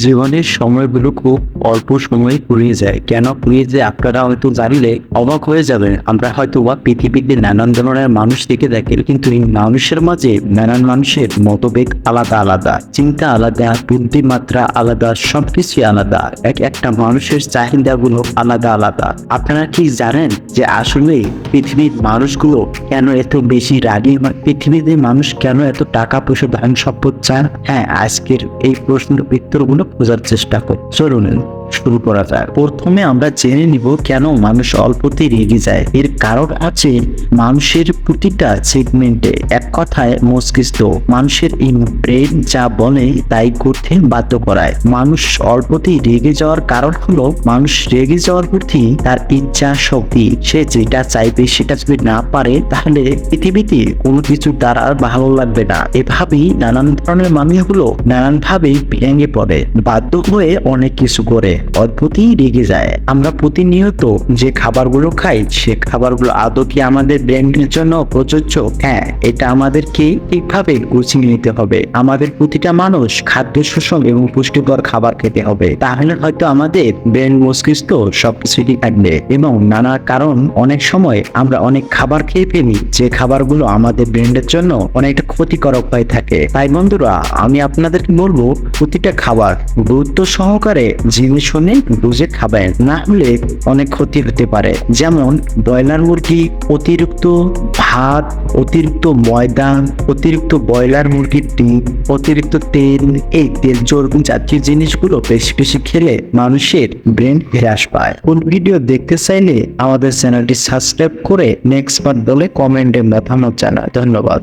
জীবনের সময়গুলো খুব অল্প সময়ে ফুরিয়ে যায়। কেন ফুরিয়ে যায় আপনারা হয়তো জানলে অবাক হয়ে যাবেন। আমরা হয়তো বা পৃথিবীতে নানান ধরনের মানুষ দেখে থাকি, কিন্তু এই মানুষের মাঝে নানান মানুষের মতভেদ আলাদা আলাদা, চিন্তা আলাদা, বুদ্ধিমাত্রা আলাদা, সবকিছু আলাদা। একটা মানুষের চাহিদাগুলো আলাদা আলাদা। আপনারা কি জানেন যে আসলে পৃথিবীর মানুষগুলো কেন এত বেশি রাগী হয়? পৃথিবীতে মানুষ কেন এত টাকা পয়সা ধন সম্পদ চান? হ্যাঁ, আজকের এই প্রশ্নের উত্তরগুলো খোঁজার চেষ্টা করি। চলুন শুরু করা যাক। প্রথমে আমরা জেনে নিব কেন মানুষ অল্পতেই রেগে যায়। এর কারণ আছে মানুষের প্রতিটা সেগমেন্টে, এক কথায় মস্তিষ্ক, মানুষের এই ব্রেন যা বলে তাই করতে বাধ্য করায়। মানুষ অল্পতেই রেগে যাওয়ার কারণ হলো মানুষ রেগে যাওয়ার প্রতি তার ইচ্ছা শক্তি, সে যেটা চাইবে সেটা যদি না পারে তাহলে পৃথিবীতে কোনো কিছু তার আর ভালো লাগবে না। এভাবেই নানান ধরনের মানুষগুলো নানান ভাবে ভেঙে পড়ে, বাধ্য হয়ে অনেক কিছু করে অদ্ভুতই রেগে যায়। আমরা প্রতিনিয়ত যে খাবারগুলো খাই সে খাবারগুলো আদৌ কি আমাদের ব্রেনের জন্য প্রযোজ্য? হ্যাঁ, এটা আমাদেরকে ঠিকভাবে গুছিয়ে নিতে হবে। আমাদের প্রতিটা মানুষ খাদ্য শোষণ এবং পুষ্টিকর খাবার খেতে হবে, তাহলে হয়তো আমাদের ব্রেন মস্তিষ্ক সবকিছু ঠিক থাকবে। এবং নানা কারণ অনেক সময় আমরা অনেক খাবার খেয়ে ফেলি যে খাবারগুলো আমাদের ব্রেনের জন্য অনেকটা ক্ষতিকারক হয়ে থাকে। তাই বন্ধুরা, আমি আপনাদেরকে বলবো প্রতিটা খাবার গুরুত্ব সহকারে জিনিস শুনে বুঝে খাবেন, না হলে অনেক ক্ষতি হতে পারে। যেমন ব্রয়লার মুরগি, অতিরিক্ত ভাত, অতিরিক্ত ময়দা, অতিরিক্ত ব্রয়লার মুরগির ডিম, অতিরিক্ত তেল, এই তেল চর্বি জাতীয় জিনিসগুলো বেশি বেশি খেলে মানুষের ব্রেন হ্রাস পায়। কোন ভিডিও দেখতে চাইলে আমাদের চ্যানেলটি সাবস্ক্রাইব করে নেক্সট পার্ট বলে কমেন্টে মতামত জানায়। ধন্যবাদ।